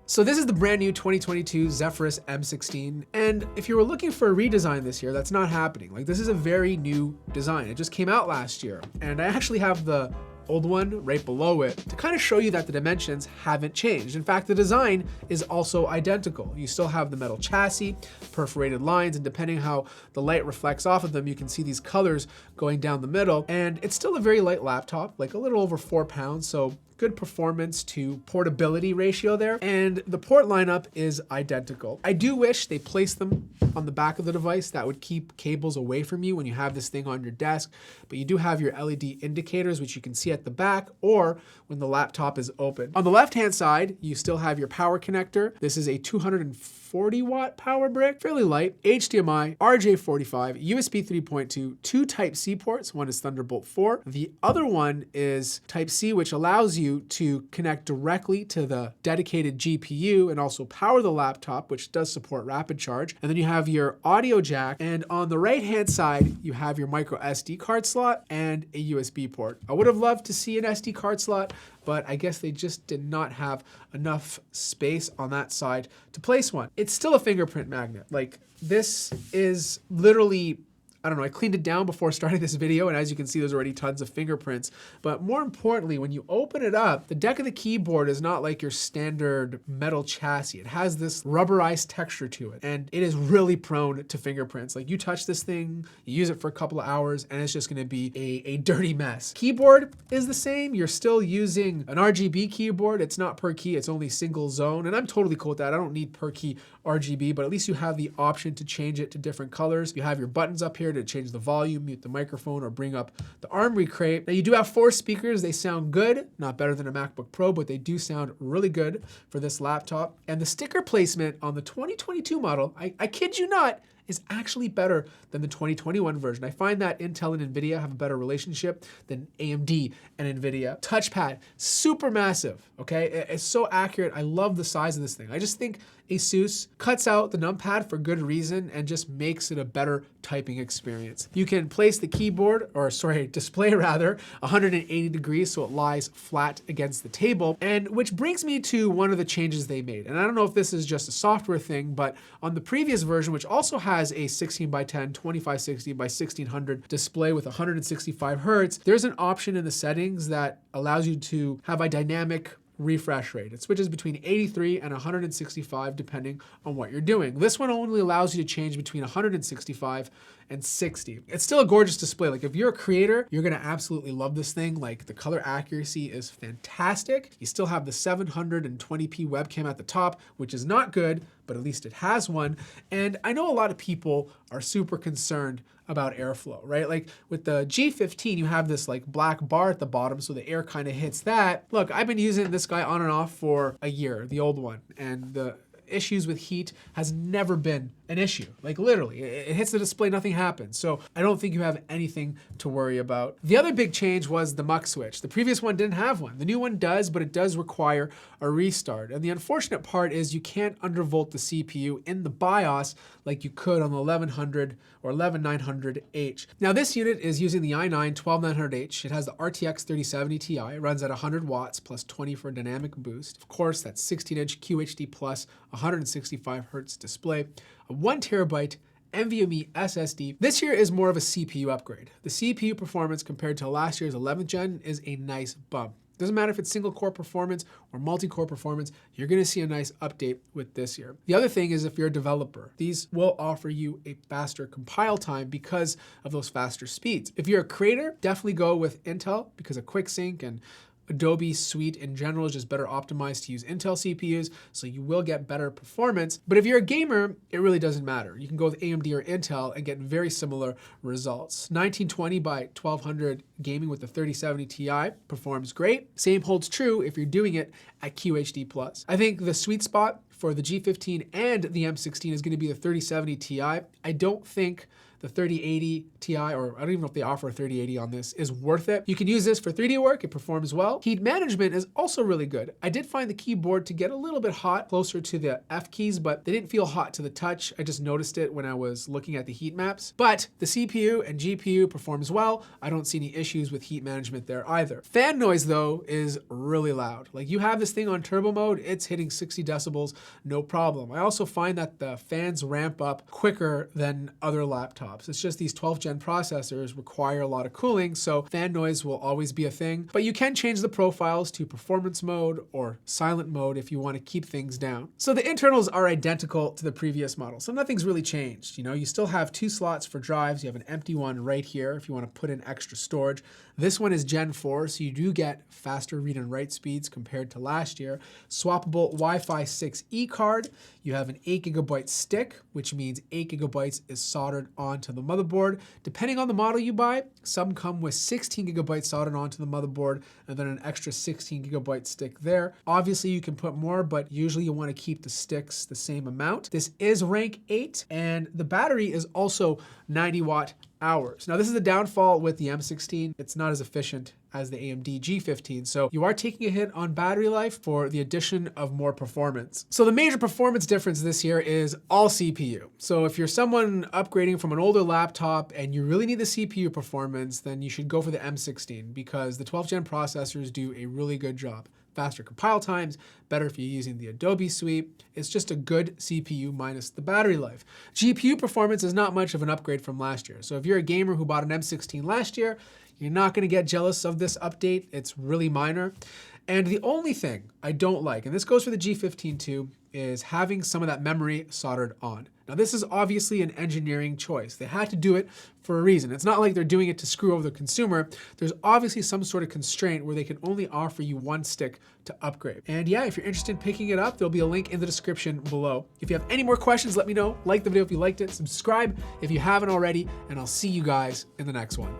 So this is the brand new 2022 Zephyrus M16, and if you were looking for a redesign this year, that's not happening. Like, this is a very new design. It just came out last year, and I actually have the old one right below it to kind of show you that the dimensions haven't changed. In fact, the design is also identical. You still have the metal chassis, perforated lines, and depending how the light reflects off of them, you can see these colors going down the middle. And it's still a very light laptop, like a little over 4 pounds, so good performance to portability ratio there. And the port lineup is identical. I do wish they placed them on the back of the device. That would keep cables away from you when you have this thing on your desk. But you do have your LED indicators, which you can see at the back or when the laptop is open. On the left-hand side, you still have your power connector. This is a 240 watt power brick, fairly light, HDMI, RJ45, USB 3.2, 2 Type-C ports. One is Thunderbolt 4. The other one is Type-C, which allows you to connect directly to the dedicated GPU and also power the laptop, which does support rapid charge. And then you have your audio jack. And on the right-hand side, you have your micro SD card slot and a USB port. I would have loved to see an SD card slot, but I guess they just did not have enough space on that side to place one. It's still a fingerprint magnet. Like, this is literally, I don't know, I cleaned it down before starting this video, and as you can see, there's already tons of fingerprints. But more importantly, when you open it up, the deck of the keyboard is not like your standard metal chassis. It has this rubberized texture to it, and it is really prone to fingerprints. Like, you touch this thing, you use it for a couple of hours, and it's just gonna be a dirty mess. Keyboard is the same. You're still using an RGB keyboard. It's not per key, it's only single zone, and I'm totally cool with that. I don't need per key RGB, but at least you have the option to change it to different colors. You have your buttons up here to change the volume, mute the microphone, or bring up the armory crate. Now, you do have 4 speakers. They sound good, not better than a MacBook Pro, but they do sound really good for this laptop. And the sticker placement on the 2022 model, I kid you not, is actually better than the 2021 version. I find that Intel and NVIDIA have a better relationship than AMD and NVIDIA. Touchpad, super massive, okay? It's so accurate. I love the size of this thing. I just think ASUS cuts out the numpad for good reason and just makes it a better typing experience. You can place the keyboard, or sorry, display rather, 180 degrees so it lies flat against the table. And which brings me to one of the changes they made. And I don't know if this is just a software thing, but on the previous version, which also has a 16 by 10, 2560 by 1600 display with 165 Hertz, there's an option in the settings that allows you to have a dynamic refresh rate. It switches between 83 and 165 depending on what you're doing. This one only allows you to change between 165 and 60. It's still a gorgeous display. Like, if you're a creator, you're gonna absolutely love this thing. Like, the color accuracy is fantastic. You still have the 720p webcam at the top, which is not good, but at least it has one. And I know a lot of people are super concerned about airflow, right? Like, with the G15, you have this like black bar at the bottom, so the air kind of hits that. Look, I've been using this guy on and off for a year, the old one, and the issues with heat has never been an issue. Like, literally, it hits the display, nothing happens. So I don't think you have anything to worry about. The other big change was the muck switch. The previous one didn't have one. The new one does, but it does require a restart. And the unfortunate part is you can't undervolt the CPU in the BIOS like you could on the 1100 or 11900H. Now, this unit is using the i9 12900H. It has the RTX 3070 Ti. It runs at 100 watts plus 20 for dynamic boost. Of course, that's 16-inch QHD plus 165 Hertz display. A 1 terabyte NVMe SSD. This year is more of a CPU upgrade. The CPU performance compared to last year's 11th gen is a nice bump. Doesn't matter if it's single core performance or multi-core performance, you're gonna see a nice update with this year. The other thing is, if you're a developer, these will offer you a faster compile time because of those faster speeds. If you're a creator, definitely go with Intel because of QuickSync, and Adobe Suite in general is just better optimized to use Intel CPUs, so you will get better performance. But if you're a gamer, it really doesn't matter. You can go with AMD or Intel and get very similar results. 1920 by 1200 gaming with the 3070 Ti performs great. Same holds true if you're doing it at QHD+. I think the sweet spot for the G15 and the M16 is going to be the 3070 Ti. I don't think the 3080 Ti, or I don't even know if they offer a 3080 on this, is worth it. You can use this for 3D work, it performs well. Heat management is also really good. I did find the keyboard to get a little bit hot closer to the F keys, but they didn't feel hot to the touch. I just noticed it when I was looking at the heat maps. But the CPU and GPU performs well. I don't see any issues with heat management there either. Fan noise though is really loud. Like you have this thing on turbo mode, it's hitting 60 decibels, no problem. I also find that the fans ramp up quicker than other laptops. It's just these 12th gen processors require a lot of cooling, so fan noise will always be a thing, but you can change the profiles to performance mode or silent mode if you want to keep things down. So the internals are identical to the previous model, so nothing's really changed. You know, you still have 2 slots for drives. You have an empty one right here if you want to put in extra storage. This one is Gen 4, so you do get faster read and write speeds compared to last year. Swappable Wi-Fi 6E card. You have an 8GB stick, which means 8GB is soldered onto the motherboard. Depending on the model you buy, some come with 16GB soldered onto the motherboard and then an extra 16GB stick there. Obviously, you can put more, but usually you want to keep the sticks the same amount. This is rank 8, and the battery is also 90 watt hours. Now, this is the downfall with the M16. It's not as efficient as the AMD G15, so you are taking a hit on battery life for the addition of more performance. So the major performance difference this year is all CPU. So if you're someone upgrading from an older laptop and you really need the CPU performance, then you should go for the M16 because the 12th gen processors do a really good job. Faster compile times, better if you're using the Adobe suite. It's just a good CPU minus the battery life. GPU performance is not much of an upgrade from last year. So if you're a gamer who bought an M16 last year, you're not gonna get jealous of this update. It's really minor. And the only thing I don't like, and this goes for the G15 too, is having some of that memory soldered on. Now this is obviously an engineering choice. They had to do it for a reason. It's not like they're doing it to screw over the consumer. There's obviously some sort of constraint where they can only offer you one stick to upgrade. And yeah, if you're interested in picking it up, there'll be a link in the description below. If you have any more questions, let me know. Like the video if you liked it, subscribe if you haven't already, and I'll see you guys in the next one.